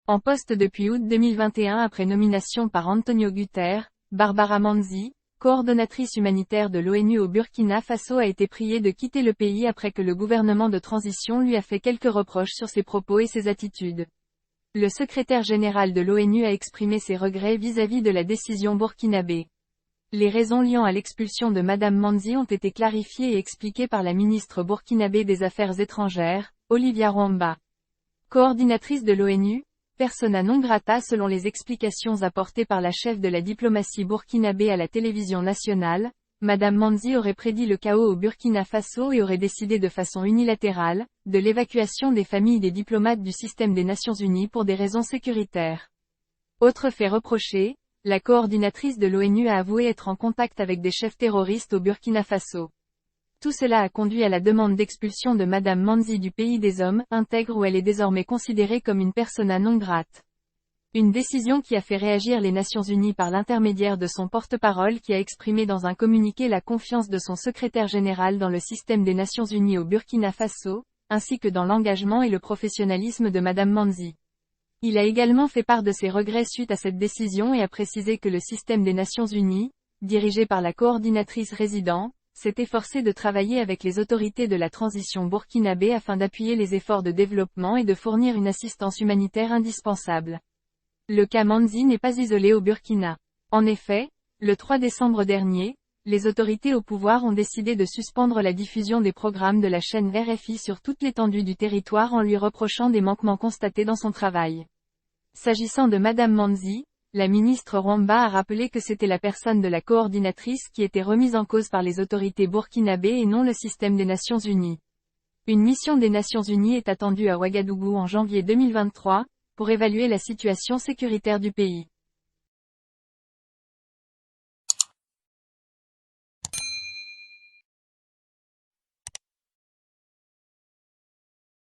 En poste depuis août 2021 après nomination par Antonio Guterres, Barbara Manzi, coordonnatrice humanitaire de l'ONU au Burkina Faso a été priée de quitter le pays après que le gouvernement de transition lui a fait quelques reproches sur ses propos et ses attitudes. Le secrétaire général de l'ONU a exprimé ses regrets vis-à-vis de la décision burkinabé. Les raisons liant à l'expulsion de Madame Manzi ont été clarifiées et expliquées par la ministre burkinabé des Affaires étrangères, Olivia Rwamba. Coordinatrice de l'ONU, persona non grata selon les explications apportées par la chef de la diplomatie burkinabé à la télévision nationale, Madame Manzi aurait prédit le chaos au Burkina Faso et aurait décidé de façon unilatérale, de l'évacuation des familles des diplomates du système des Nations Unies pour des raisons sécuritaires. Autre fait reproché, la coordinatrice de l'ONU a avoué être en contact avec des chefs terroristes au Burkina Faso. Tout cela a conduit à la demande d'expulsion de Madame Manzi du pays des hommes, intègre où elle est désormais considérée comme une persona non grata. Une décision qui a fait réagir les Nations Unies par l'intermédiaire de son porte-parole qui a exprimé dans un communiqué la confiance de son secrétaire général dans le système des Nations Unies au Burkina Faso, ainsi que dans l'engagement et le professionnalisme de Madame Manzi. Il a également fait part de ses regrets suite à cette décision et a précisé que le système des Nations Unies, dirigé par la coordinatrice résidente, s'est efforcé de travailler avec les autorités de la transition burkinabé afin d'appuyer les efforts de développement et de fournir une assistance humanitaire indispensable. Le cas Manzi n'est pas isolé au Burkina. En effet, le 3 décembre dernier, les autorités au pouvoir ont décidé de suspendre la diffusion des programmes de la chaîne RFI sur toute l'étendue du territoire en lui reprochant des manquements constatés dans son travail. S'agissant de Madame Manzi, la ministre Rwamba a rappelé que c'était la personne de la coordinatrice qui était remise en cause par les autorités burkinabé et non le système des Nations Unies. Une mission des Nations Unies est attendue à Ouagadougou en janvier 2023, pour évaluer la situation sécuritaire du pays.